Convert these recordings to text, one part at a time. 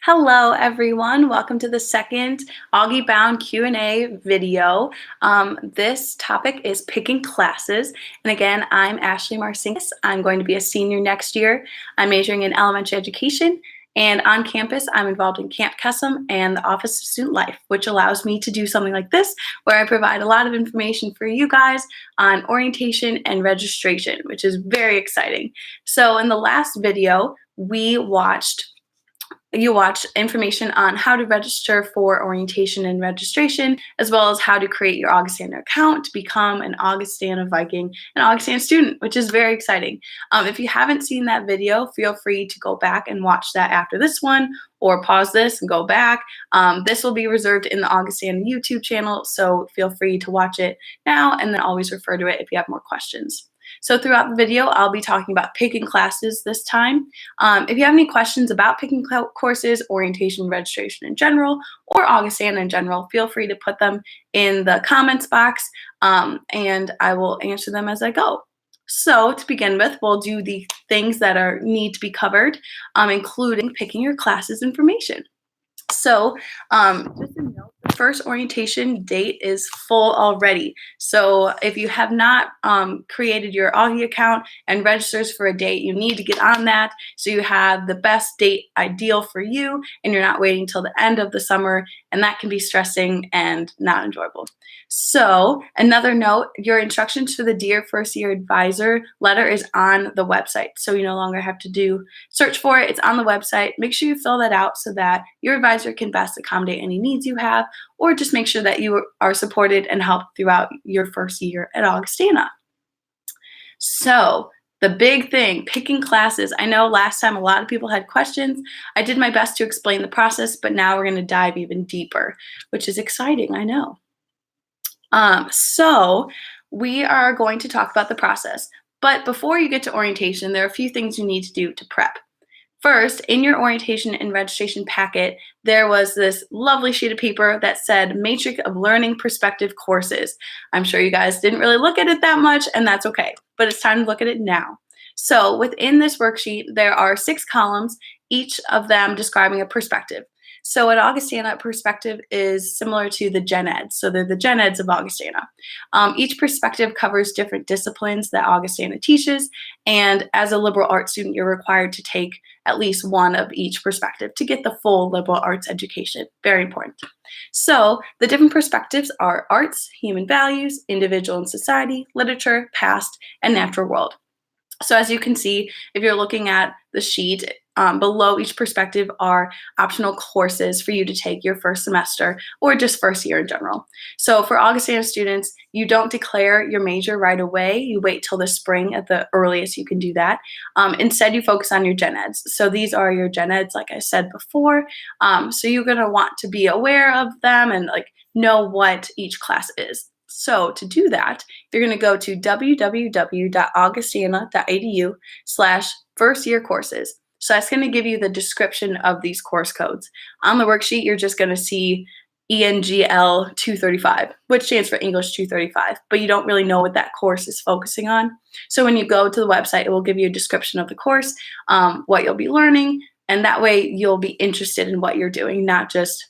Hello, everyone. Welcome to the second Augie Bound Q&A video. This topic is picking classes. And again, I'm Ashley Marcinkus. I'm going to be a senior next year. I'm majoring in elementary education. And on campus, I'm involved in Camp Kesem and the Office of Student Life, which allows me to do something like this, where I provide a lot of information for you guys on orientation and registration, which is very exciting. So in the last video, you watch information on how to register for orientation and registration, as well as how to create your Augustana account to become an Augustana Viking, an Augustana student, which is very exciting. If you haven't seen that video, feel free to go back and watch that after this one, or pause this and go back. This will be reserved in the Augustana YouTube channel, so feel free to watch it now and then always refer to it if you have more questions. So throughout the video, I'll be talking about picking classes this time. If you have any questions about picking courses, orientation, registration in general, or Augustana in general, feel free to put them in the comments box, and I will answer them as I go. So to begin with, we'll do the things that need to be covered, including picking your classes information. So just a note, the first orientation date is full already. So if you have not created your Augie account and registers for a date, you need to get on that so you have the best date ideal for you and you're not waiting till the end of the summer, and that can be stressing and not enjoyable. So another note, your instructions for the Dear First Year Advisor letter is on the website. So you no longer have to search for it. It's on the website. Make sure you fill that out so that your advisor can best accommodate any needs you have, or just make sure that you are supported and helped throughout your first year at Augustana. So the big thing, picking classes. I know last time a lot of people had questions. I did my best to explain the process, but now we're going to dive even deeper, which is exciting, I know. So we are going to talk about the process. But before you get to orientation, there are a few things you need to do to prep. First, in your orientation and registration packet, there was this lovely sheet of paper that said Matrix of Learning Perspective Courses. I'm sure you guys didn't really look at it that much, and that's okay, but it's time to look at it now. So within this worksheet, there are 6 columns, each of them describing a perspective. So at Augustana, perspective is similar to the gen eds. So they're the gen eds of Augustana. Each perspective covers different disciplines that Augustana teaches. And as a liberal arts student, you're required to take at least one of each perspective to get the full liberal arts education. Very important. So the different perspectives are arts, human values, individual and society, literature, past, and natural world. So as you can see, if you're looking at the sheet, below each perspective are optional courses for you to take your first semester or just first year in general. So for Augustana students, you don't declare your major right away. You wait till the spring at the earliest you can do that. Instead, you focus on your gen eds. So these are your gen eds, like I said before. So you're going to want to be aware of them and know what each class is. So to do that, you're going to go to www.augustana.edu/first-year-courses. So that's going to give you the description of these course codes. On the worksheet, you're just going to see ENGL 235, which stands for English 235, but you don't really know what that course is focusing on. So when you go to the website, it will give you a description of the course, what you'll be learning, and that way you'll be interested in what you're doing, not just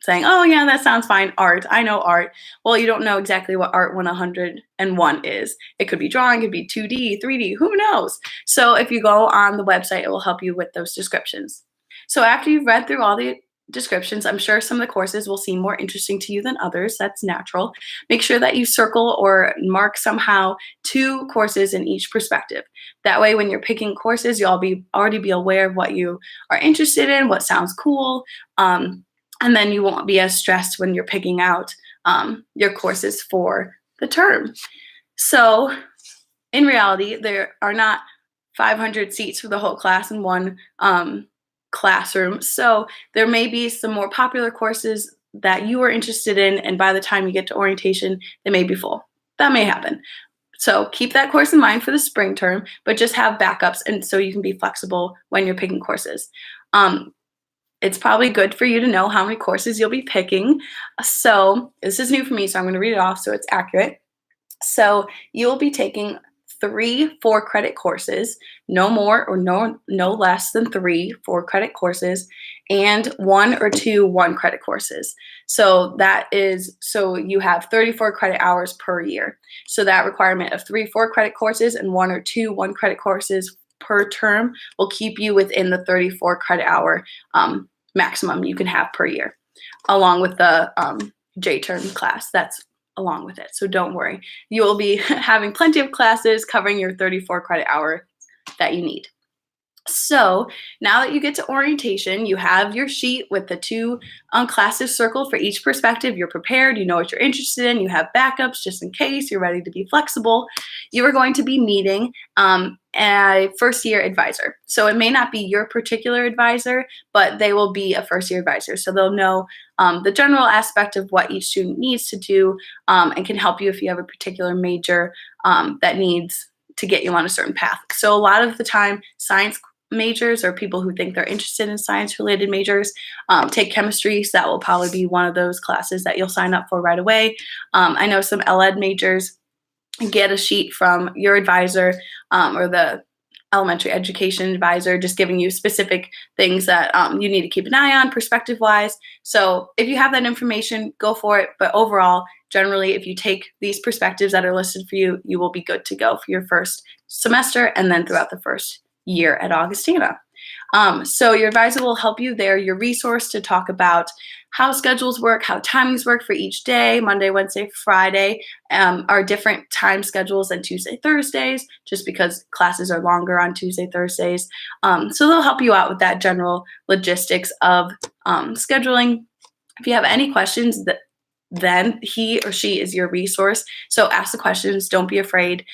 saying, oh yeah, that sounds fine, art, I know art. Well, you don't know exactly what Art 101 is. It could be drawing, it could be 2D, 3D, who knows? So if you go on the website, it will help you with those descriptions. So after you've read through all the descriptions, I'm sure some of the courses will seem more interesting to you than others. That's natural. Make sure that you circle or mark somehow 2 courses in each perspective. That way, when you're picking courses, you'll already be aware of what you are interested in, what sounds cool, and then you won't be as stressed when you're picking out your courses for the term. So in reality, there are not 500 seats for the whole class in one classroom. So there may be some more popular courses that you are interested in, and by the time you get to orientation, they may be full. That may happen. So keep that course in mind for the spring term, but just have backups, and so you can be flexible when you're picking courses. It's probably good for you to know how many courses you'll be picking. So this is new for me, so I'm going to read it off so it's accurate. So you'll be taking 3 4-credit courses, no more or no less than 3 4-credit courses, and 1 or 2 1-credit courses. So you have 34 credit hours per year. So that requirement of 3 4-credit courses and 1 or 2 1-credit courses per term will keep you within the 34 credit hour maximum you can have per year, along with the J-term class that's along with it. So don't worry. You will be having plenty of classes covering your 34 credit hour that you need. So now that you get to orientation, you have your sheet with the 2 classes circled for each perspective. You're prepared. You know what you're interested in. You have backups just in case. You're ready to be flexible. You are going to be meeting a first-year advisor. So it may not be your particular advisor, but they will be a first-year advisor. So they'll know the general aspect of what each student needs to do and can help you if you have a particular major that needs to get you on a certain path. So a lot of the time, science majors or people who think they're interested in science-related majors take chemistry, so that will probably be one of those classes that you'll sign up for right away. I know some LED majors get a sheet from your advisor or the elementary education advisor just giving you specific things that you need to keep an eye on perspective-wise. So if you have that information, go for it. But overall, generally, if you take these perspectives that are listed for you, you will be good to go for your first semester and then throughout the first year at Augustana. So your advisor will help you. They're your resource to talk about how schedules work, how timings work for each day. Monday, Wednesday, Friday are different time schedules than Tuesday, Thursdays, just because classes are longer on Tuesday, Thursdays. So they'll help you out with that general logistics of scheduling. If you have any questions, then he or she is your resource. So ask the questions. Don't be afraid.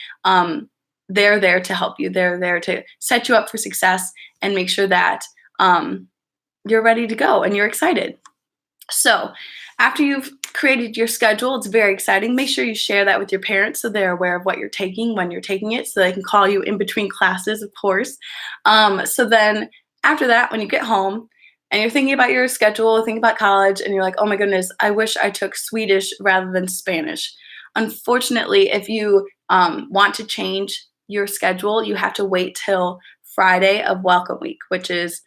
They're there to help you. They're there to set you up for success and make sure that you're ready to go and you're excited. So after you've created your schedule, it's very exciting. Make sure you share that with your parents so they're aware of what you're taking when you're taking it, so they can call you in between classes, of course. So then after that, when you get home and you're thinking about your schedule, thinking about college, and you're like, oh my goodness, I wish I took Swedish rather than Spanish. Unfortunately, if you want to change your schedule, you have to wait till Friday of Welcome Week, which is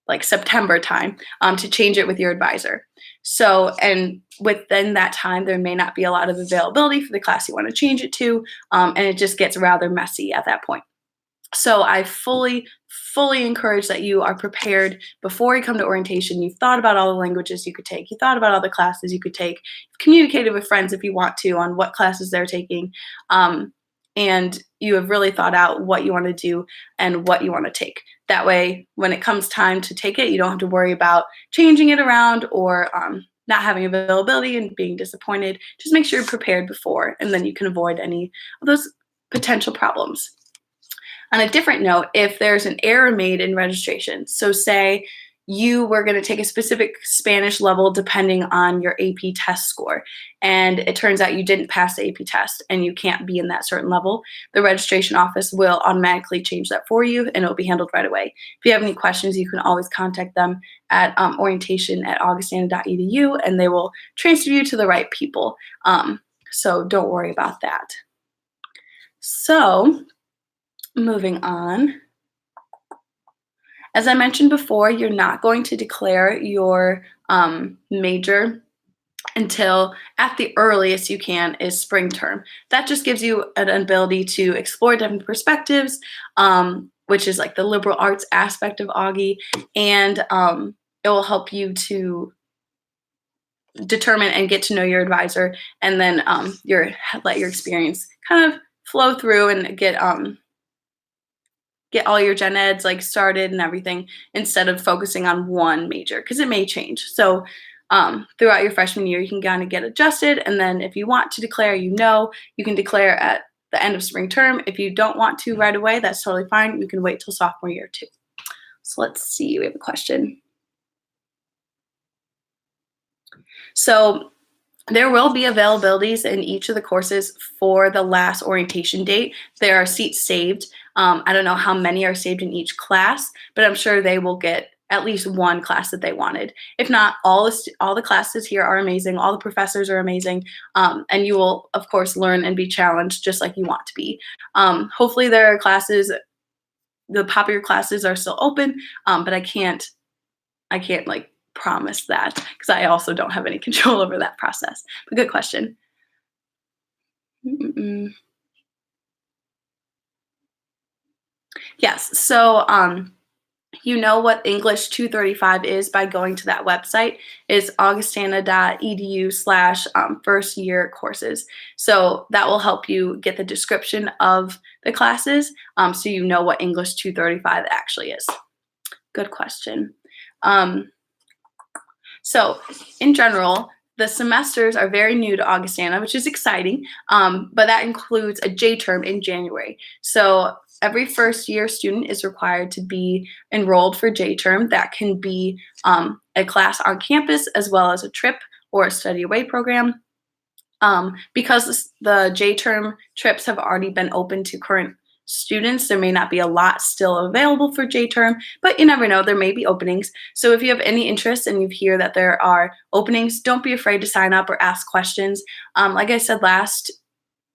like September time, to change it with your advisor. So, and within that time, there may not be a lot of availability for the class you want to change it to, and it just gets rather messy at that point. So I fully encourage that you are prepared before you come to orientation. You've thought about all the languages you could take. You thought about all the classes you could take. You've communicated with friends if you want to on what classes they're taking. And you have really thought out what you want to do and what you want to take. That way, when it comes time to take it, you don't have to worry about changing it around or not having availability and being disappointed. Just make sure you're prepared before, and then you can avoid any of those potential problems. On a different note, if there's an error made in registration, so say you were going to take a specific Spanish level depending on your AP test score, and it turns out you didn't pass the AP test and you can't be in that certain level, the registration office will automatically change that for you and it'll be handled right away. If you have any questions, you can always contact them at orientation@augustana.edu and they will transfer you to the right people. So don't worry about that. So moving on. As I mentioned before, you're not going to declare your major until at the earliest you can is spring term. That just gives you an ability to explore different perspectives, which is like the liberal arts aspect of Augie, and it will help you to determine and get to know your advisor, and then let your experience kind of flow through and get all your gen eds like started and everything instead of focusing on one major, because it may change. So throughout your freshman year, you can kind of get adjusted, and then if you want to declare, you can declare at the end of spring term. If you don't want to right away, that's totally fine. You can wait till sophomore year too. So let's see, we have a question. So there will be availabilities in each of the courses for the last orientation date. There are seats saved. I don't know how many are saved in each class, but I'm sure they will get at least one class that they wanted. If not, all the classes here are amazing. All the professors are amazing, and you will, of course, learn and be challenged just like you want to be. Hopefully, the popular classes are still open, but I can't like promise that because I also don't have any control over that process. But good question. Mm-mm. Yes. So, you know what English 235 is by going to that website. It's augustana.edu/first year courses. So that will help you get the description of the classes, so you know what English 235 actually is. Good question. Um, so, in general, the semesters are very new to Augustana, which is exciting, but that includes a J term in January. So, every first year student is required to be enrolled for J term. That can be a class on campus as well as a trip or a study away program. Because the J term trips have already been open to current students, there may not be a lot still available for J term, but you never know, there may be openings. So if you have any interest and you hear that there are openings, don't be afraid to sign up or ask questions. Like I said last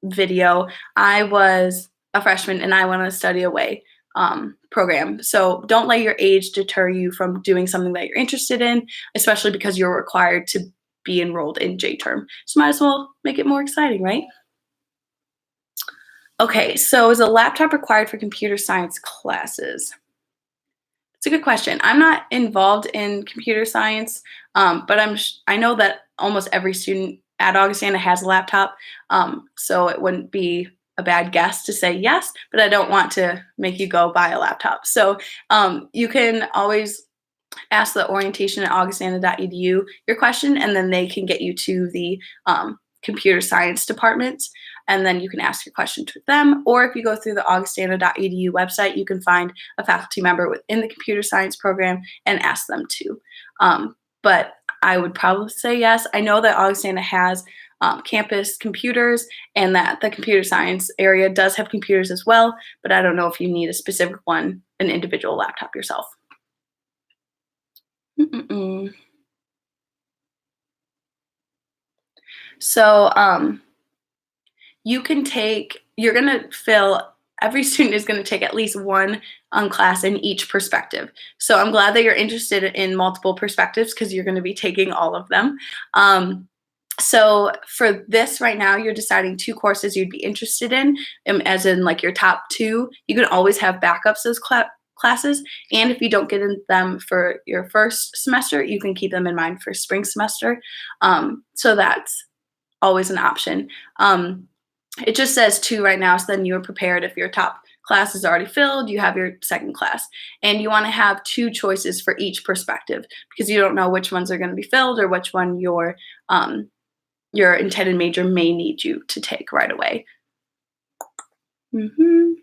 video, I was a freshman and I went on a study away program. So don't let your age deter you from doing something that you're interested in, especially because you're required to be enrolled in J term. So might as well make it more exciting, right? Okay, so is a laptop required for computer science classes? It's a good question. I'm not involved in computer science, but I know that almost every student at Augustana has a laptop, so it wouldn't be a bad guess to say yes, but I don't want to make you go buy a laptop. So you can always ask the orientation at augustana.edu your question, and then they can get you to the computer science department, and then you can ask your question to them. Or if you go through the augustana.edu website, you can find a faculty member within the computer science program and ask them too. But I would probably say yes. I know that Augustana has campus computers and that the computer science area does have computers as well, but I don't know if you need a specific one, an individual laptop yourself. Mm-mm-mm. So, you're going to fill, every student is going to take at least one class in each perspective. So I'm glad that you're interested in multiple perspectives because you're going to be taking all of them. So for this right now, you're deciding two courses you'd be interested in, as in like your top two. You can always have backups as classes, and if you don't get in them for your first semester, you can keep them in mind for spring semester. So that's always an option. It just says two right now, so then you're prepared if your top class is already filled, you have your second class. And you want to have two choices for each perspective because you don't know which ones are going to be filled or which one your intended major may need you to take right away. hmm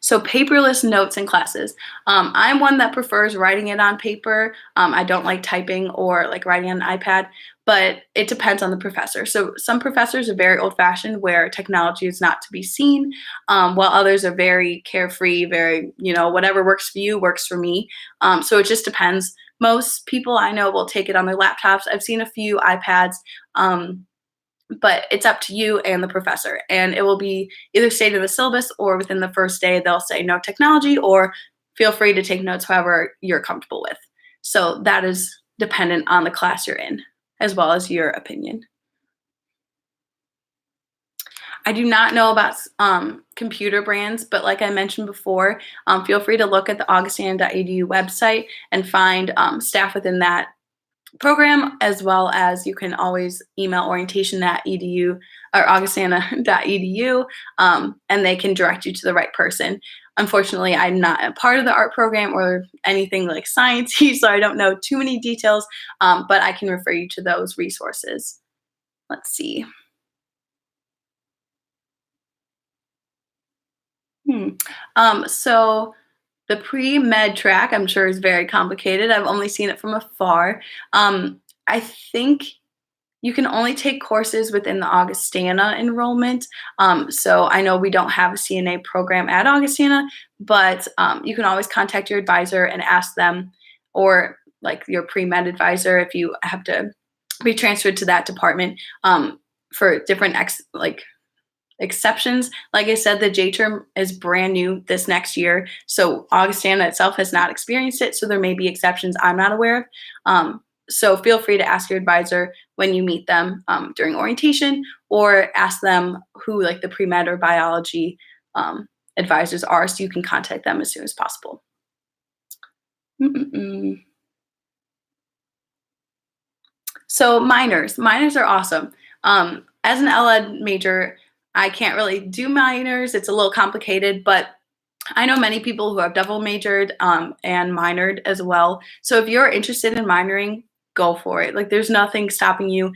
So paperless notes in classes. I'm one that prefers writing it on paper. I don't like typing or like writing on an iPad, but it depends on the professor. So some professors are very old-fashioned, where technology is not to be seen, while others are very carefree, very whatever works for you works for me. So it just depends. Most people I know will take it on their laptops. I've seen a few iPads. But it's up to you and the professor. And it will be either stated in the syllabus or within the first day, they'll say no technology or feel free to take notes however you're comfortable with. So that is dependent on the class you're in, as well as your opinion. I do not know about computer brands, but like I mentioned before, feel free to look at the augustana.edu website and find staff within that program, as well as you can always email orientation.edu or augustana.edu, and they can direct you to the right person. Unfortunately, I'm not a part of the art program or anything like sciencey, so I don't know too many details, but I can refer you to those resources. Let's see. Hmm. So the pre-med track, I'm sure, is very complicated. I've only seen it from afar. I think You can only take courses within the Augustana enrollment. So I know we don't have a CNA program at Augustana, but you can always contact your advisor and ask them, or like your pre-med advisor if you have to be transferred to that department, for different exceptions. Like I said, the J term is brand new this next year, so Augustana itself has not experienced it, so there may be exceptions I'm not aware of. So feel free to ask your advisor when you meet them during orientation, or ask them who like the pre-med or biology advisors are, so you can contact them as soon as possible. Mm-mm-mm. So minors are awesome. As an LEd major, I can't really do minors. It's a little complicated, but I know many people who have double majored and minored as well. So if you're interested in minoring, go for it. Like there's nothing stopping you.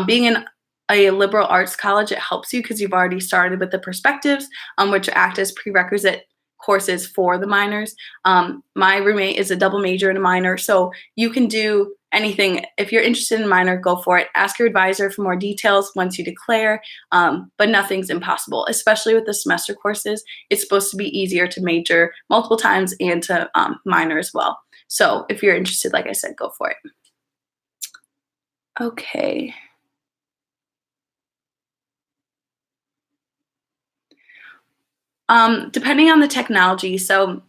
Being in a liberal arts college, it helps you because you've already started with the perspectives, which act as prerequisite courses for the minors. My roommate is a double major and a minor, so you can do anything. If you're interested in minor, go for it. Ask your advisor for more details once you declare, but nothing's impossible, especially with the semester courses. It's supposed to be easier to major multiple times and to minor as well. So if you're interested, like I said, go for it. Okay. Depending on the technology, so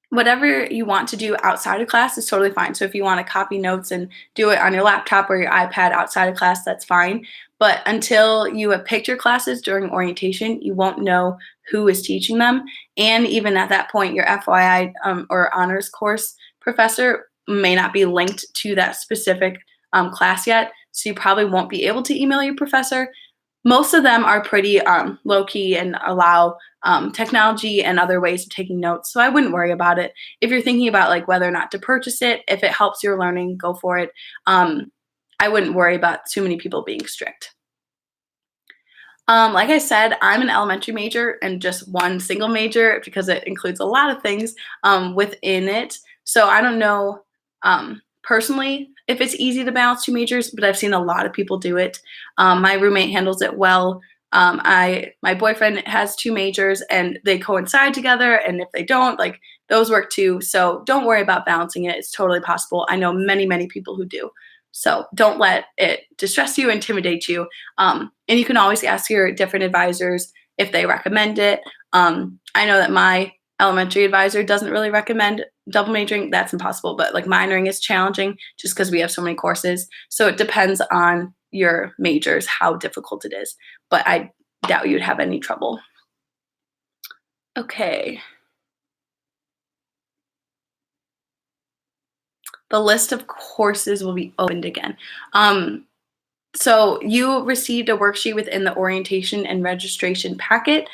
whatever you want to do outside of class is totally fine. So if you want to copy notes and do it on your laptop or your iPad outside of class, that's fine. But until you have picked your classes during orientation, you won't know who is teaching them. And even at that point, your FYI or honors course professor may not be linked to that specific class yet. So you probably won't be able to email your professor. Most of them are pretty low key and allow technology and other ways of taking notes. So I wouldn't worry about it. If you're thinking about like whether or not to purchase it, if it helps your learning, go for it. I wouldn't worry about too many people being strict. Like I said, I'm an elementary major and just one single major because it includes a lot of things within it. So I don't know personally if it's easy to balance two majors, but I've seen a lot of people do it. My roommate handles it well. My boyfriend has two majors and they coincide together, and if they don't, like those work too. So don't worry about balancing it. It's totally possible. I know many people who do. So don't let it distress you, intimidate you. And you can always ask your different advisors if they recommend it. I know that my elementary advisor doesn't really recommend double majoring. That's impossible, but like minoring is challenging just because we have so many courses. So it depends on your majors how difficult it is, but I doubt you'd have any trouble. Okay. The list of courses will be opened again. So you received a worksheet within the orientation and registration packet.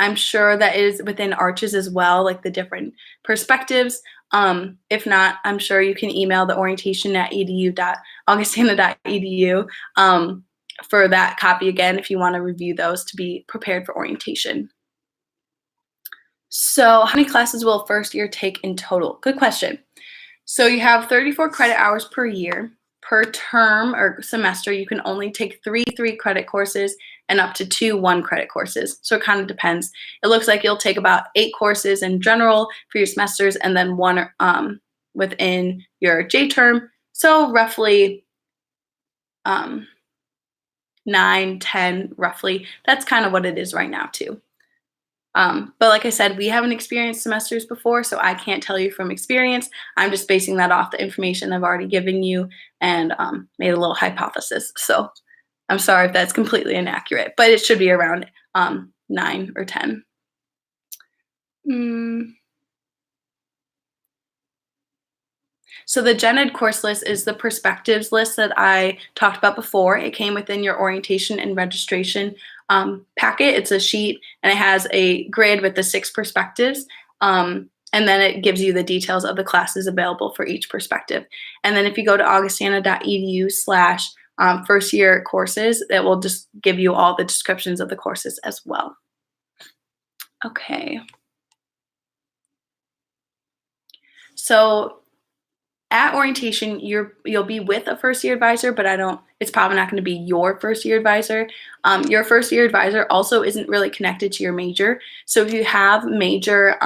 I'm sure that is within Arches as well, like the different perspectives. If not, I'm sure you can email the orientation@augustana.edu for that copy again if you want to review those to be prepared for orientation. So how many classes will first year take in total? Good question. So you have 34 credit hours per year. Per term or semester, you can only take three credit courses and up to 2 1-credit courses. So it kind of depends. It looks like you'll take about 8 courses in general for your semesters and then one within your J term. So roughly 9, 10, roughly. That's kind of what it is right now too. But like I said, we haven't experienced semesters before, so I can't tell you from experience. I'm just basing that off the information I've already given you and made a little hypothesis. So I'm sorry if that's completely inaccurate, but it should be around 9 or 10. So the Gen Ed course list is the perspectives list that I talked about before. It came within your orientation and registration packet. It's a sheet and it has a grid with the 6 perspectives. And then it gives you the details of the classes available for each perspective. And then if you go to augustana.edu/first year courses, it will just give you all the descriptions of the courses as well. Okay. So At orientation, you'll be with a first year advisor, but it's probably not going to be your first year advisor. Your first year advisor also isn't really connected to your major. So if you have major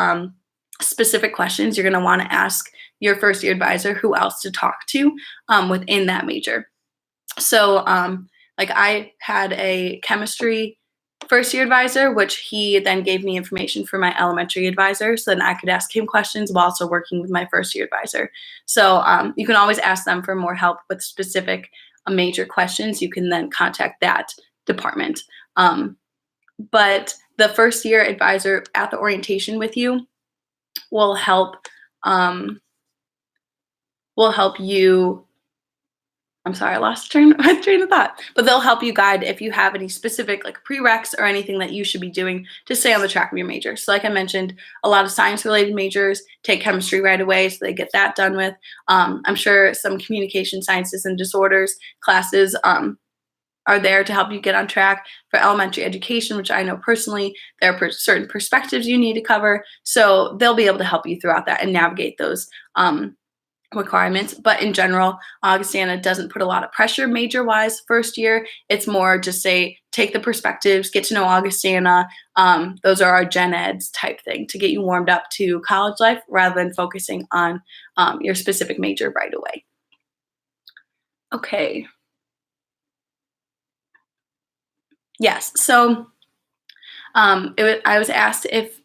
specific questions, you're going to want to ask your first year advisor who else to talk to within that major. So like I had a chemistry first year advisor, which he then gave me information for my elementary advisor, so then I could ask him questions while also working with my first year advisor. So you can always ask them for more help with specific major questions. You can then contact that department. But the first year advisor at the orientation with you will help you. I'm sorry, I lost my train of thought. But they'll help you guide if you have any specific like prereqs or anything that you should be doing to stay on the track of your major. So like I mentioned, a lot of science-related majors take chemistry right away, so they get that done with. I'm sure some communication sciences and disorders classes are there to help you get on track. For elementary education, which I know personally, there are certain perspectives you need to cover. So they'll be able to help you throughout that and navigate those requirements. But in general, Augustana doesn't put a lot of pressure major-wise first year. It's more just say, take the perspectives, get to know Augustana. Those are our gen eds type thing to get you warmed up to college life rather than focusing on your specific major right away. Okay. Yes, so I was asked if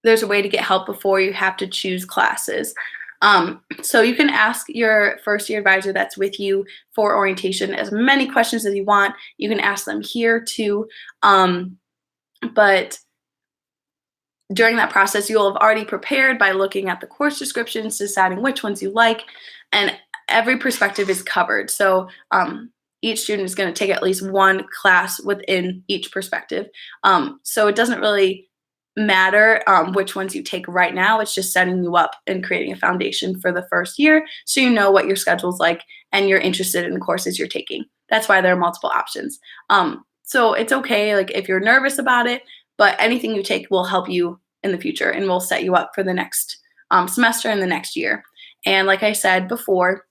there's a way to get help before you have to choose classes. So you can ask your first year advisor that's with you for orientation as many questions as you want. You can ask them here too. But during that process, you'll have already prepared by looking at the course descriptions, deciding which ones you like, and every perspective is covered. So each student is going to take at least one class within each perspective. So it doesn't really matter which ones you take right now. It's just setting you up and creating a foundation for the first year so you know what your schedule's like and you're interested in the courses you're taking. That's why there are multiple options. So it's okay like if you're nervous about it, but anything you take will help you in the future and will set you up for the next semester and the next year. And like I said before,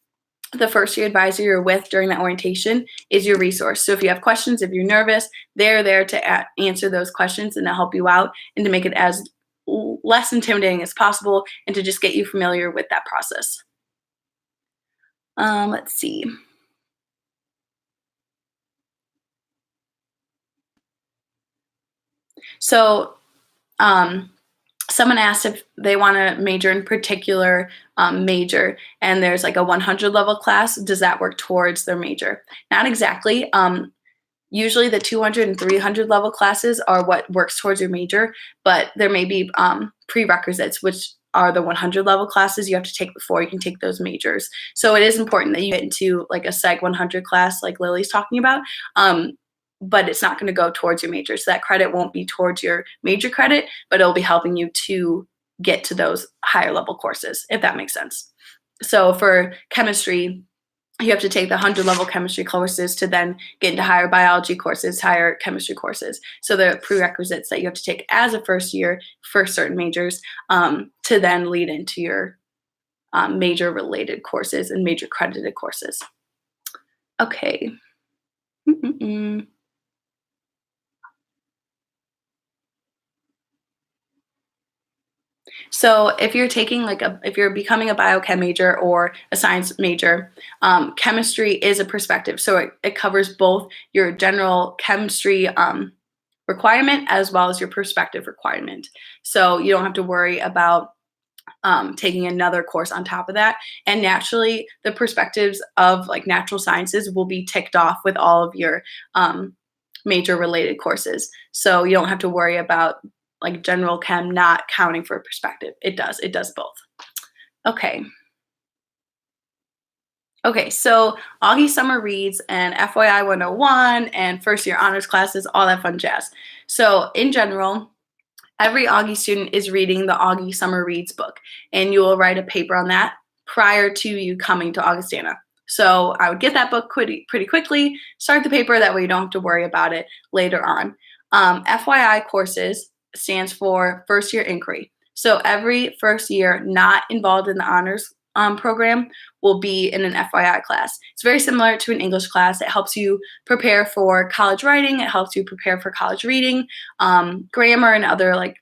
the first year advisor you're with during that orientation is your resource. So if you have questions, if you're nervous, they're there to answer those questions and to help you out and to make it as less intimidating as possible and to just get you familiar with that process. Let's see. So someone asked if they want to major in particular major, and there's like a 100 level class. Does that work towards their major? Not exactly. Usually the 200 and 300 level classes are what works towards your major, but there may be prerequisites, which are the 100 level classes you have to take before you can take those majors. So it is important that you get into like a Psych 100 class like Lily's talking about. But it's not going to go towards your major. So that credit won't be towards your major credit, but it'll be helping you to get to those higher level courses, if that makes sense. So for chemistry, you have to take the 100 level chemistry courses to then get into higher biology courses, higher chemistry courses. So the prerequisites that you have to take as a first year for certain majors to then lead into your major related courses and major credited courses. Okay. So if you're taking if you're becoming a biochem major or a science major, chemistry is a perspective. So it covers both your general chemistry requirement as well as your perspective requirement. So you don't have to worry about taking another course on top of that. And naturally, the perspectives of like natural sciences will be ticked off with all of your major related courses. So you don't have to worry about like general chem not counting for a perspective. It does both. Okay. Okay, so Augie summer reads and FYI 101 and first year honors classes, all that fun jazz. So in general, every Augie student is reading the Augie summer reads book, and you will write a paper on that prior to you coming to Augustana. So I would get that book pretty quickly, start the paper, that way you don't have to worry about it later on. FYI courses stands for first year inquiry. So every first year not involved in the honors program will be in an FYI class. It's very similar to an English class. It helps you prepare for college writing. It helps you prepare for college reading, grammar, and other like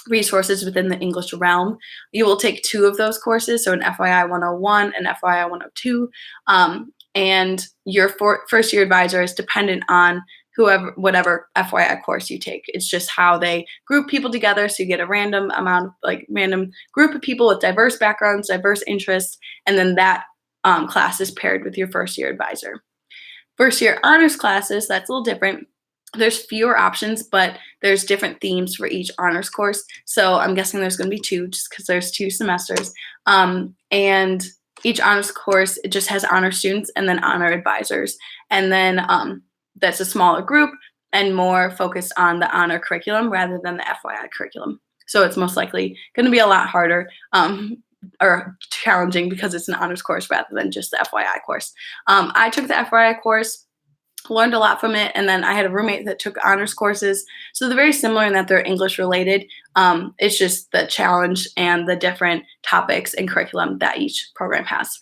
resources within the English realm. You will take 2 of those courses, so an FYI 101 and FYI 102. And your first year advisor is dependent on whatever FYI course you take. It's just how they group people together, so you get a random group of people with diverse backgrounds, diverse interests, and then that class is paired with your first year advisor. First year honors classes, that's a little different. There's fewer options, but there's different themes for each honors course. So I'm guessing there's going to be 2 just because there's 2 semesters. And each honors course, it just has honor students and then honor advisors. And then that's a smaller group and more focused on the honor curriculum rather than the FYI curriculum. So it's most likely going to be a lot harder or challenging because it's an honors course rather than just the FYI course. I took the FYI course, learned a lot from it, and then I had a roommate that took honors courses. So they're very similar in that they're English related. It's just the challenge and the different topics and curriculum that each program has.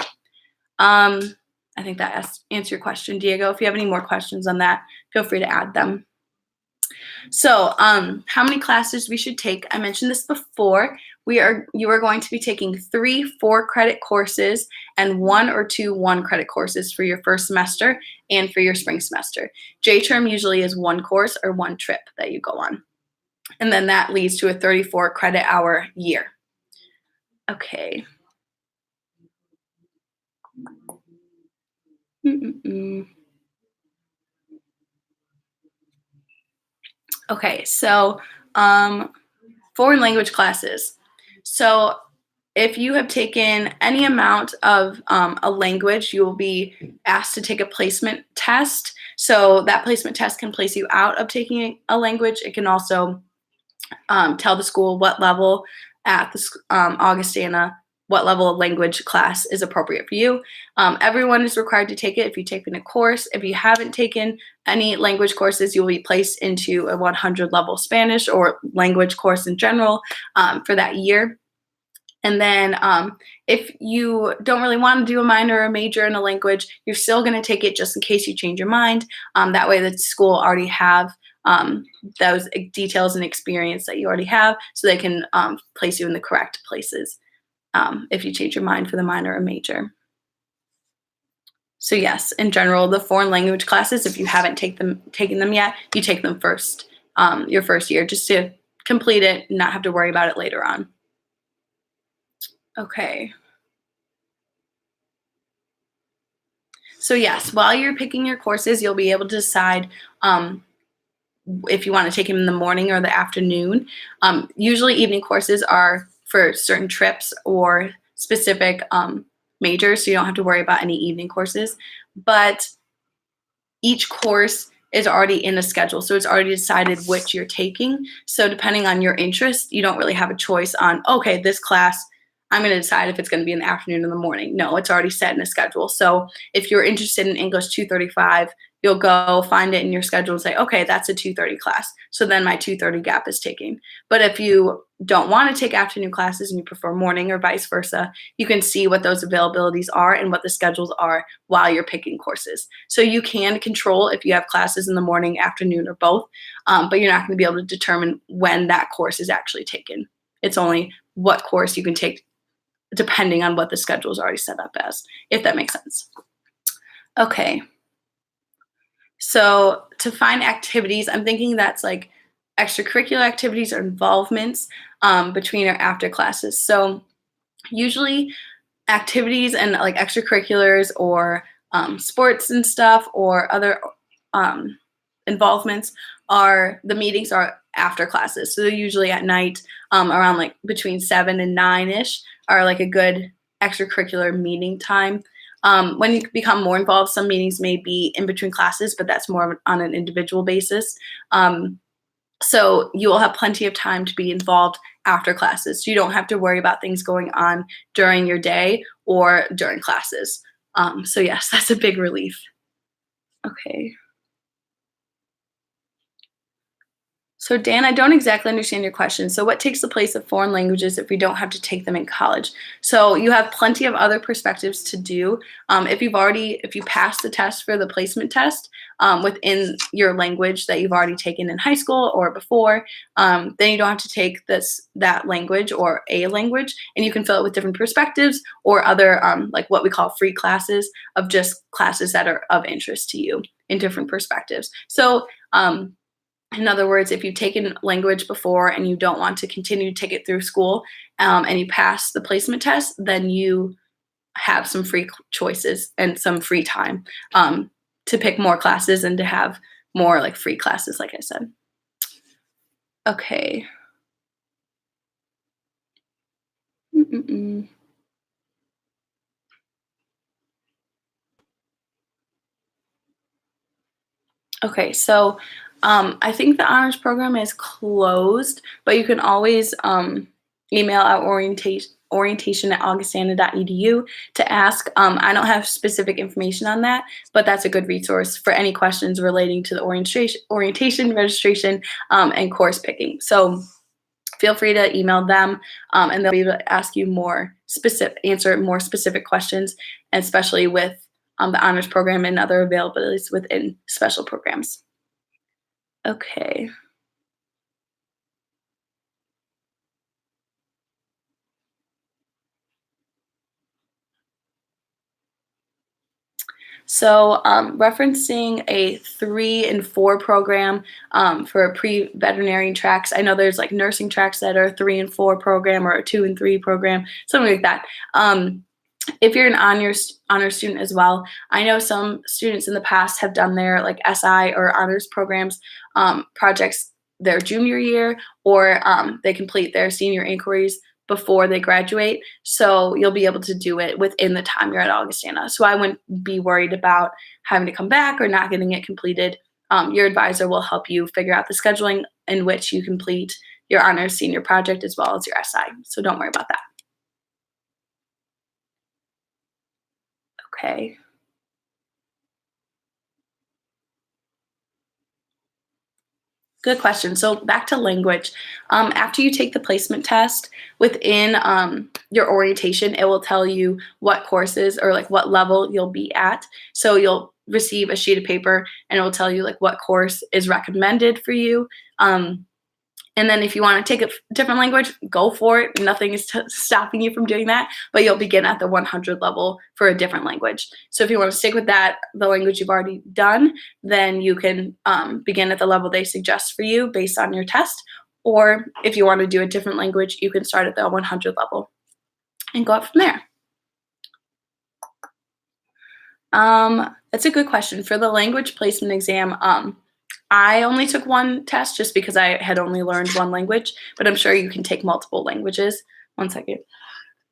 I think that answers your question, Diego. If you have any more questions on that, feel free to add them. So how many classes we should take? I mentioned this before. You are going to be taking 3 4-credit courses and 1 or 2 1-credit courses for your first semester and for your spring semester. J-term usually is 1 course or 1 trip that you go on. And then that leads to a 34 credit hour year. Okay. Okay, so foreign language classes. So if you have taken any amount of a language, you will be asked to take a placement test. So that placement test can place you out of taking a language. It can also tell the school what level at the Augustana, what level of language class is appropriate for you. Everyone is required to take it if you've taken a course. If you haven't taken any language courses, you will be placed into a 100 level Spanish or language course in general for that year. And then if you don't really want to do a minor or a major in a language, you're still going to take it just in case you change your mind. That way the school already have those details and experience that you already have, so they can place you in the correct places if you change your mind for the minor or major. So yes, in general, the foreign language classes, if you haven't taken them yet, you take them first, your first year, just to complete it and not have to worry about it later on. Okay. So yes, while you're picking your courses, you'll be able to decide if you want to take them in the morning or the afternoon. Usually evening courses are for certain trips or specific majors, so you don't have to worry about any evening courses. But each course is already in a schedule, so it's already decided which you're taking. So depending on your interest, you don't really have a choice on, okay, this class, I'm going to decide if it's going to be in the afternoon or in the morning. No, it's already set in a schedule. So if you're interested in English 235, you'll go find it in your schedule and say, okay, that's a 2:30 class. So then my 2:30 gap is taken. But if you don't want to take afternoon classes and you prefer morning or vice versa, you can see what those availabilities are and what the schedules are while you're picking courses. So you can control if you have classes in the morning, afternoon, or both, but you're not going to be able to determine when that course is actually taken. It's only what course you can take depending on what the schedule is already set up as, if that makes sense. Okay. So to find activities, I'm thinking that's like extracurricular activities or involvements between or after classes. So usually activities and like extracurriculars or sports and stuff or other involvements the meetings are after classes. So they're usually at night around like between 7 and 9-ish are like a good extracurricular meeting time. When you become more involved, some meetings may be in between classes, but that's more on an individual basis. So you will have plenty of time to be involved after classes. So you don't have to worry about things going on during your day or during classes. So yes, that's a big relief. Okay. So, Dan, I don't exactly understand your question. So, what takes the place of foreign languages if we don't have to take them in college? So, you have plenty of other perspectives to do. If you pass the test for the placement test within your language that you've already taken in high school or before, then you don't have to take that language or a language, and you can fill it with different perspectives or other like what we call free classes of just classes that are of interest to you in different perspectives. So. In other words, if you've taken language before and you don't want to continue to take it through school and you pass the placement test, then you have some free choices and some free time to pick more classes and to have more like free classes, like I said. Okay. Mm-mm-mm. Okay, so I think the honors program is closed, but you can always email at orientation at augustana.edu to ask. I don't have specific information on that, but that's a good resource for any questions relating to the orientation registration, and course picking. So feel free to email them, and they'll be able to ask you answer more specific questions, and especially with the honors program and other availabilities within special programs. Okay. So, referencing a 3 and 4 program for pre-veterinary tracks. I know there's like nursing tracks that are 3 and 4 program or a 2 and 3 program, something like that. If you're an honors student as well, I know some students in the past have done their like SI or honors programs projects their junior year, or they complete their senior inquiries before they graduate. So you'll be able to do it within the time you're at Augustana. So I wouldn't be worried about having to come back or not getting it completed. Your advisor will help you figure out the scheduling in which you complete your honors senior project as well as your SI. So don't worry about that. Okay. Good question. So back to language. After you take the placement test within your orientation, it will tell you what courses or like what level you'll be at. So you'll receive a sheet of paper and it will tell you like what course is recommended for you. And then if you want to take a different language, go for it. Nothing is stopping you from doing that, but you'll begin at the 100 level for a different language. So if you want to stick with that, the language you've already done, then you can begin at the level they suggest for you based on your test. Or if you want to do a different language, you can start at the 100 level and go up from there. That's a good question. For the language placement exam, I only took one test just because I had only learned one language, but I'm sure you can take multiple languages. One second.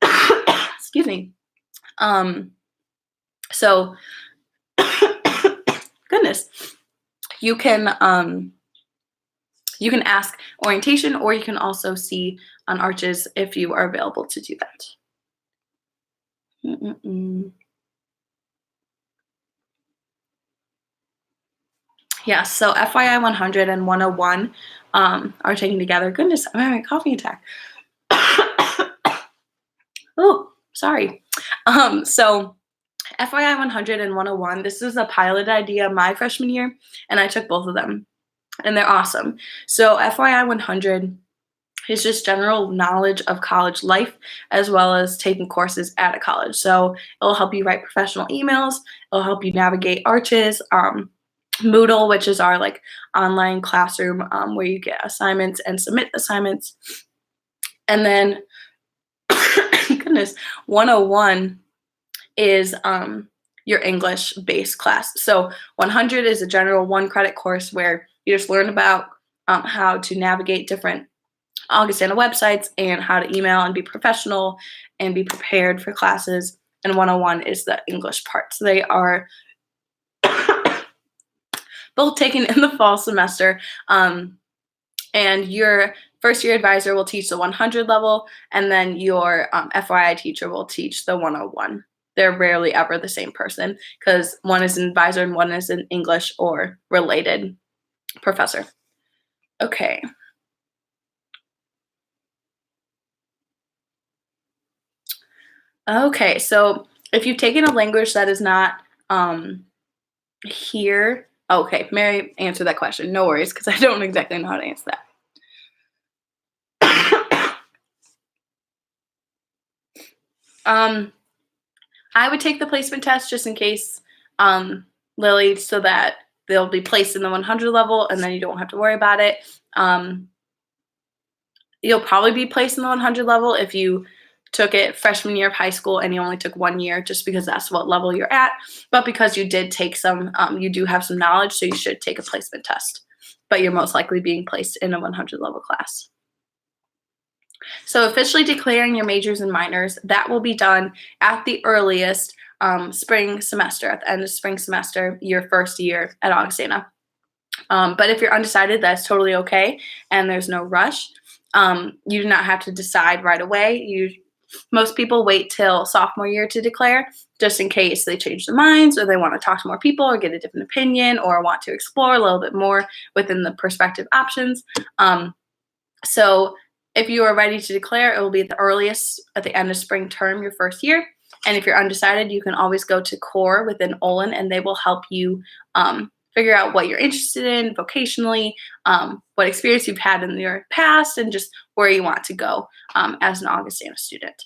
Excuse me. So, goodness, you can ask orientation, or you can also see on Arches if you are available to do that. Mm-mm-mm. Yeah, so FYI 100 and 101 are taken together. Goodness, I'm having a coughing attack. Oh, sorry. So FYI 100 and 101, this was a pilot idea my freshman year, and I took both of them, and they're awesome. So FYI 100 is just general knowledge of college life as well as taking courses at a college. So it'll help you write professional emails, it'll help you navigate Arches, Moodle, which is our like online classroom where you get assignments and submit assignments. And then, goodness, 101 is your English base class. So 100 is a general 1 credit course where you just learn about how to navigate different Augustana websites and how to email and be professional and be prepared for classes. And 101 is the English part. So they are both taken in the fall semester. And your first year advisor will teach the 100 level, and then your FYI teacher will teach the 101. They're rarely ever the same person because one is an advisor and one is an English or related professor. Okay. Okay, so if you've taken a language that is not um, here, okay, Mary answered that question. No worries, because I don't exactly know how to answer that. um, I would take the placement test just in case, um, Lily, so that they'll be placed in the 100 level, and then you don't have to worry about it. Um, you'll probably be placed in the 100 level if you took it freshman year of high school and you only took 1 year, just because that's what level you're at. But because you did take some, you do have some knowledge, so you should take a placement test. But you're most likely being placed in a 100 level class. So officially declaring your majors and minors, that will be done at the earliest spring semester, at the end of spring semester, your first year at Augustana. But if you're undecided, that's totally okay, and there's no rush. You do not have to decide right away. Most people wait till sophomore year to declare, just in case they change their minds or they want to talk to more people or get a different opinion or want to explore a little bit more within the prospective options. So if you are ready to declare, it will be at the earliest at the end of spring term, your first year. And if you're undecided, you can always go to CORE within Olin, and they will help you figure out what you're interested in vocationally, what experience you've had in your past, and just where you want to go as an Augustana student.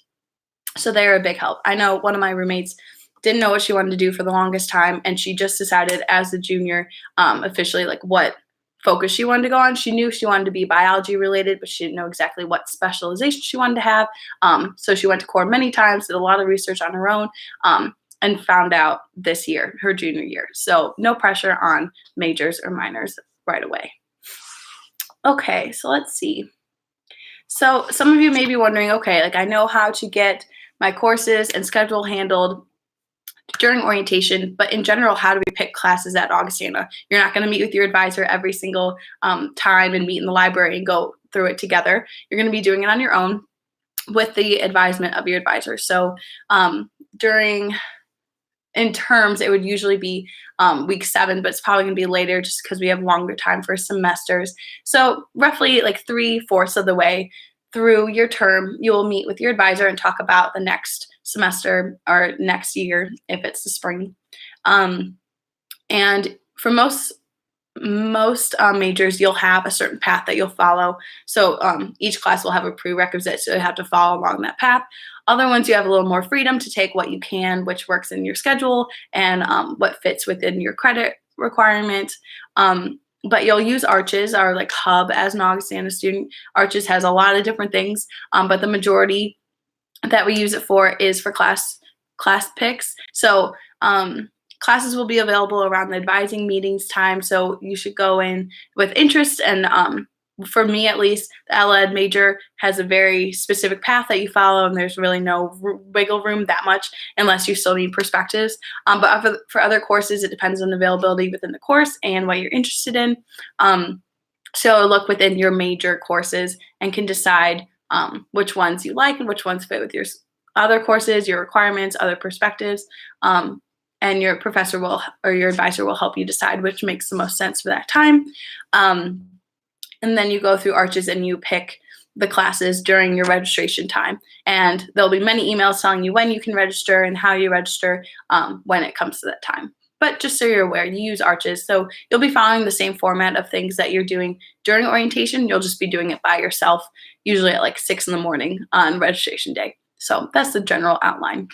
So they're a big help. I know one of my roommates didn't know what she wanted to do for the longest time, and she just decided as a junior officially like what focus she wanted to go on. She knew she wanted to be biology related, but she didn't know exactly what specialization she wanted to have. So she went to CORE many times, did a lot of research on her own, and found out this year, her junior year. So no pressure on majors or minors right away. Okay, so let's see. So some of you may be wondering, okay, like I know how to get my courses and schedule handled during orientation, but in general, how do we pick classes at Augustana? You're not going to meet with your advisor every single time and meet in the library and go through it together. You're going to be doing it on your own with the advisement of your advisor. So during in terms, it would usually be week 7, but it's probably going to be later just because we have longer time for semesters. So roughly like 3/4 of the way through your term, you will meet with your advisor and talk about the next semester or next year if it's the spring. And for most majors, you'll have a certain path that you'll follow. So each class will have a prerequisite, so you have to follow along that path. Other ones, you have a little more freedom to take what you can, which works in your schedule, and what fits within your credit requirement. But you'll use Arches, our like hub as an Augustana student. Arches has a lot of different things, but the majority that we use it for is for class picks. So classes will be available around the advising meetings time, so you should go in with interest. And for me at least, the LED major has a very specific path that you follow, and there's really no wiggle room that much unless you still need perspectives. But for other courses, it depends on availability within the course and what you're interested in. So look within your major courses and can decide which ones you like and which ones fit with your other courses, your requirements, other perspectives. And your professor will, or your advisor will help you decide which makes the most sense for that time. And then you go through Arches and you pick the classes during your registration time. And there'll be many emails telling you when you can register and how you register when it comes to that time. But just so you're aware, you use Arches. So you'll be following the same format of things that you're doing during orientation. You'll just be doing it by yourself, usually at like 6 in the morning on registration day. So that's the general outline.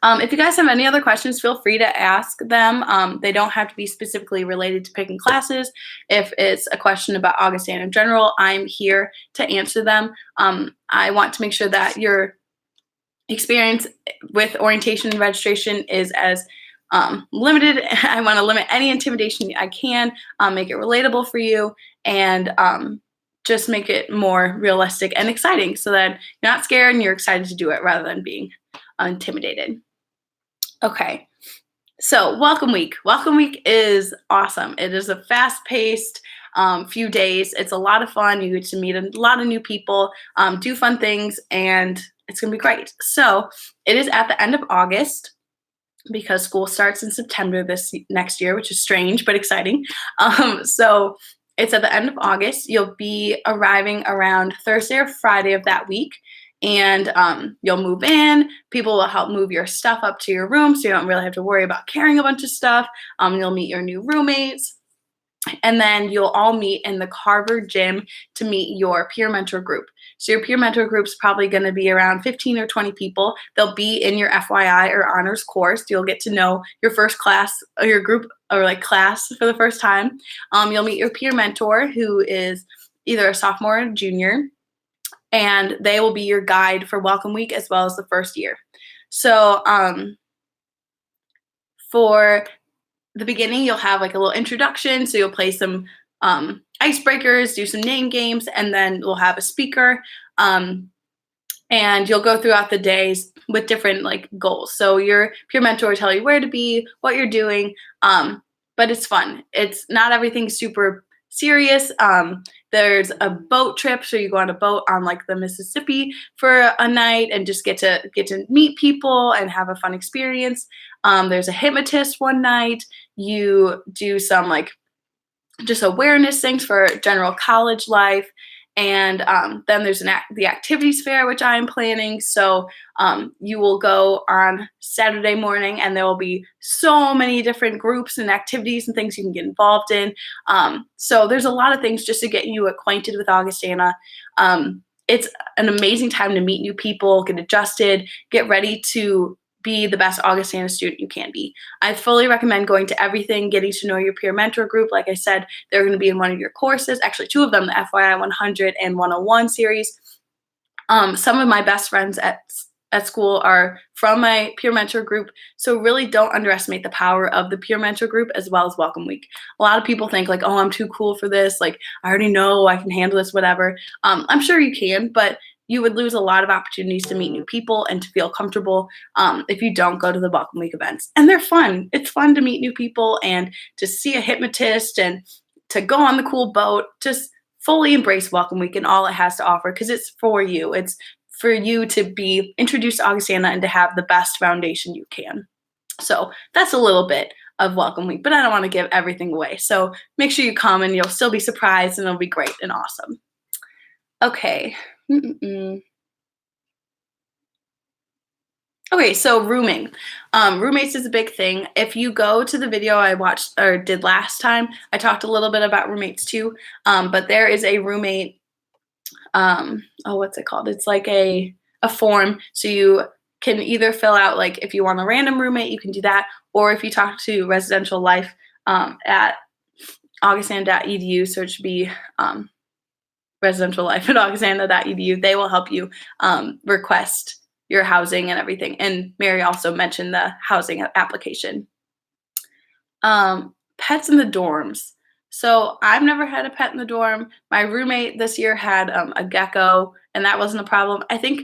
If you guys have any other questions, feel free to ask them. They don't have to be specifically related to picking classes. If it's a question about Augustana in general, I'm here to answer them. I want to make sure that your experience with orientation and registration is as limited. I want to limit any intimidation I can, make it relatable for you, and just make it more realistic and exciting so that you're not scared and you're excited to do it rather than being intimidated. Okay, so welcome week. Welcome week is awesome. It is a fast-paced few days. It's a lot of fun. You get to meet a lot of new people, do fun things, and it's going to be great. So it is at the end of August because school starts in September this next year, which is strange but exciting. So It's at the end of August. You'll be arriving around Thursday or Friday of that week. And you'll move in. People will help move your stuff up to your room so you don't really have to worry about carrying a bunch of stuff. You'll meet your new roommates. And then you'll all meet in the Carver gym to meet your peer mentor group. So your peer mentor group's probably going to be around 15 or 20 people. They'll be in your FYI or honors course. You'll get to know your first class or your group or like class for the first time. You'll meet your peer mentor who is either a sophomore or a junior, and they will be your guide for Welcome Week as well as the first year. So for the beginning, you'll have like a little introduction. So you'll play some icebreakers, do some name games, and then we'll have a speaker. And you'll go throughout the days with different like goals. So your peer mentor will tell you where to be, what you're doing, but it's fun. It's not everything super serious. There's a boat trip, so you go on a boat on like the Mississippi for a night and just get to meet people and have a fun experience. There's a hypnotist one night. You do some like just awareness things for general college life. And then there's the activities fair, which I'm planning. So you will go on Saturday morning, and there will be so many different groups and activities and things you can get involved in. So there's a lot of things just to get you acquainted with Augustana. It's an amazing time to meet new people, get adjusted, get ready to be the best Augustana student you can be. I fully recommend going to everything, getting to know your peer mentor group. Like I said, they're going to be in one of your courses, actually two of them, the FYI 100 and 101 series. Some of my best friends at school are from my peer mentor group, so really don't underestimate the power of the peer mentor group as well as Welcome Week. A lot of people think like, oh, I'm too cool for this, like I already know I can handle this, whatever. I'm sure you can, but you would lose a lot of opportunities to meet new people and to feel comfortable if you don't go to the Welcome Week events. And they're fun. It's fun to meet new people and to see a hypnotist and to go on the cool boat. Just fully embrace Welcome Week and all it has to offer, because it's for you. It's for you to be introduced to Augustana and to have the best foundation you can. So that's a little bit of Welcome Week, but I don't want to give everything away. So make sure you come and you'll still be surprised and it'll be great and awesome. Okay. Okay, so rooming. Roommates is a big thing. If you go to the video I watched or did last time, I talked a little bit about roommates too. But there is a roommate, what's it called? It's like a form. So you can either fill out like if you want a random roommate, you can do that. Or if you talk to Residential Life at augustana.edu, so it should be Residential Life at augustana.edu, they will help you request your housing and everything. And Mary also mentioned the housing application. Pets in the dorms. So I've never had a pet in the dorm. My roommate this year had a gecko, and that wasn't a problem. I think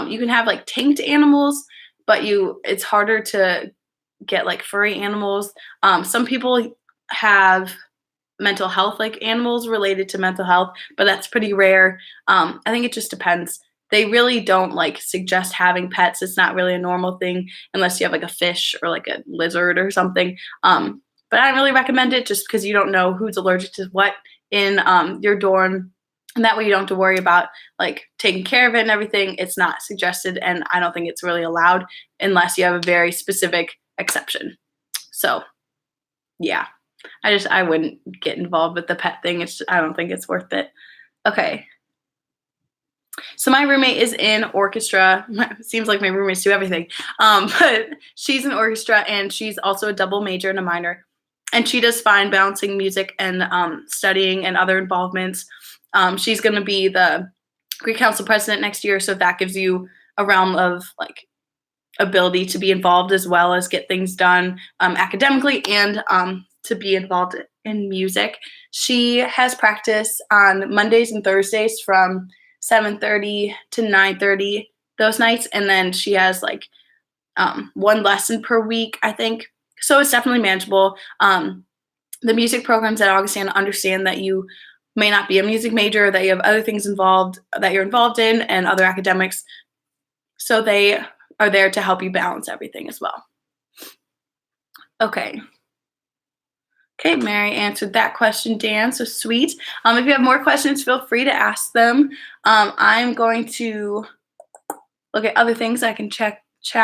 you can have like tanked animals, but it's harder to get like furry animals. Some people have mental health, like animals related to mental health, but that's pretty rare. I think it just depends. They really don't like suggest having pets. It's not really a normal thing unless you have like a fish or like a lizard or something. But I don't really recommend it just because you don't know who's allergic to what in your dorm. And that way you don't have to worry about like taking care of it and everything. It's not suggested, and I don't think it's really allowed unless you have a very specific exception. So yeah, I wouldn't get involved with the pet thing. I don't think it's worth it. Okay. So my roommate is in orchestra. It seems like my roommates do everything. But she's in orchestra, and she's also a double major and a minor. And she does fine balancing music and studying and other involvements. She's going to be the Greek Council president next year, so that gives you a realm of like ability to be involved as well as get things done academically and to be involved in music. She has practice on Mondays and Thursdays from 7:30 to 9:30 those nights, and then she has like one lesson per week, I think. So it's definitely manageable. The music programs at Augustana understand that you may not be a music major, that you have other things involved that you're involved in and other academics. So they are there to help you balance everything as well. Okay. Okay, Mary answered that question, Dan. So sweet. If you have more questions, feel free to ask them. I'm going to look at other things I can chat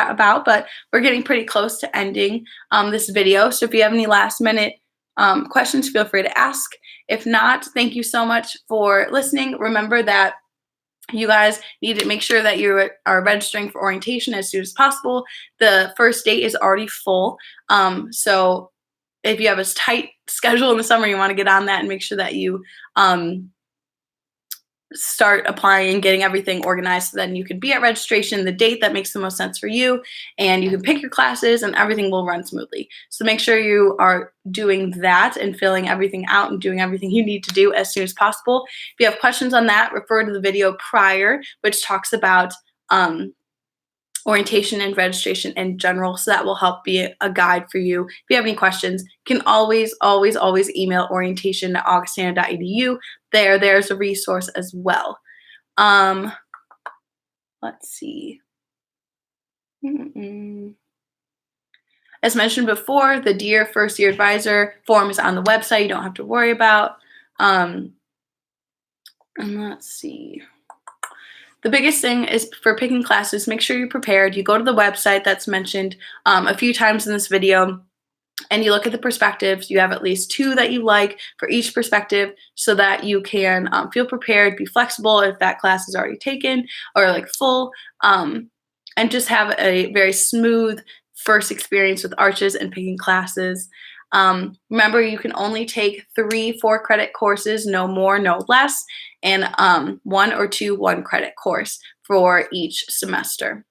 about, but we're getting pretty close to ending this video. So if you have any last minute questions, feel free to ask. If not, thank you so much for listening. Remember that you guys need to make sure that you are registering for orientation as soon as possible. The first date is already full. So if you have a tight schedule in the summer, you want to get on that and make sure that you start applying and getting everything organized so then you can be at registration the date that makes the most sense for you, and you can pick your classes and everything will run smoothly. So make sure you are doing that and filling everything out and doing everything you need to do as soon as possible. If you have questions on that, refer to the video prior, which talks about orientation and registration in general, so that will help be a guide for you. If you have any questions, you can always email orientation@augustana.edu. There's a resource as well. Let's see. As mentioned before, the Dear First Year Advisor form is on the website. You don't have to worry about. And let's see. The biggest thing is for picking classes, make sure you're prepared. You go to the website that's mentioned a few times in this video, and you look at the perspectives. You have at least 2 that you like for each perspective so that you can feel prepared, be flexible if that class is already taken or like full, and just have a very smooth first experience with arches and picking classes. Remember, you can only take 3 4-credit courses, no more, no less, and 1 or 2 1-credit course for each semester.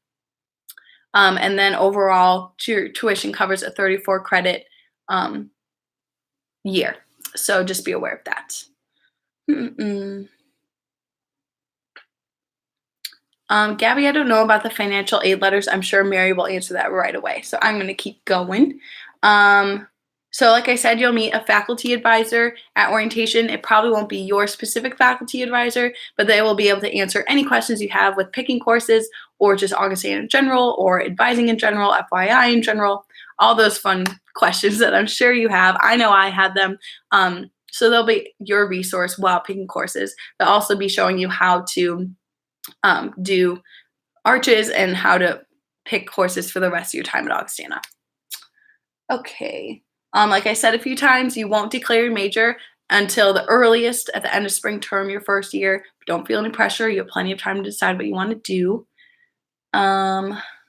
And then overall, your tuition covers a 34-credit year. So just be aware of that. Gabby, I don't know about the financial aid letters. I'm sure Mary will answer that right away. So I'm going to keep going. So like I said, you'll meet a faculty advisor at orientation. It probably won't be your specific faculty advisor, but they will be able to answer any questions you have with picking courses or just Augustana in general or advising in general, FYI in general, all those fun questions that I'm sure you have. I know I had them. So they'll be your resource while picking courses. They'll also be showing you how to do arches and how to pick courses for the rest of your time at Augustana. Okay. Like I said a few times, you won't declare your major until the earliest at the end of spring term your first year. Don't feel any pressure. You have plenty of time to decide what you want to do.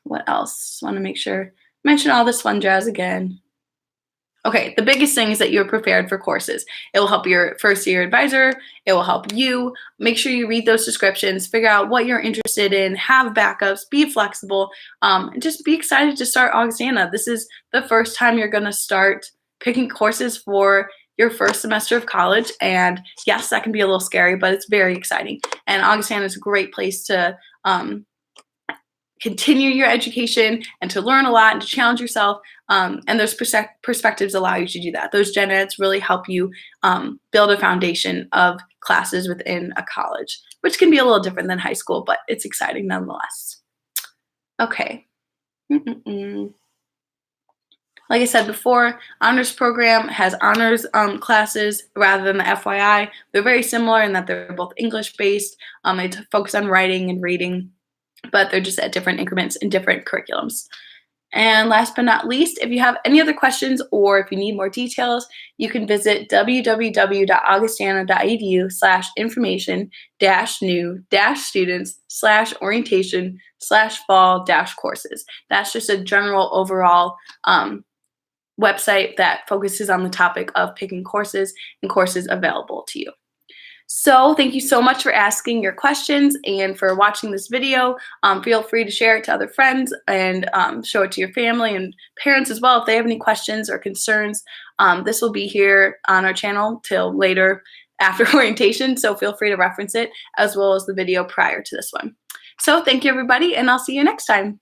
What else? Want to make sure mention all this fun jazz again. Okay, the biggest thing is that you're prepared for courses. It will help your first year advisor. It will help you. Make sure you read those descriptions, figure out what you're interested in, have backups, be flexible, and just be excited to start Augustana. This is the first time you're going to start picking courses for your first semester of college. And yes, that can be a little scary, but it's very exciting. And Augustana is a great place to continue your education and to learn a lot and to challenge yourself. And those perspectives allow you to do that. Those gen eds really help you build a foundation of classes within a college, which can be a little different than high school, but it's exciting nonetheless. Okay. Like I said before, honors program has honors classes rather than the FYI. They're very similar in that they're both English-based. They focus on writing and reading, but they're just at different increments in different curriculums. And last but not least, if you have any other questions or if you need more details, you can visit www.augustana.edu/information-students/orientation/fall-courses. That's just a general overall website that focuses on the topic of picking courses and courses available to you. So thank you so much for asking your questions and for watching this video. Feel free to share it to other friends and show it to your family and parents as well if they have any questions or concerns. This will be here on our channel till later after orientation, so feel free to reference it as well as the video prior to this one. So thank you, everybody, and I'll see you next time.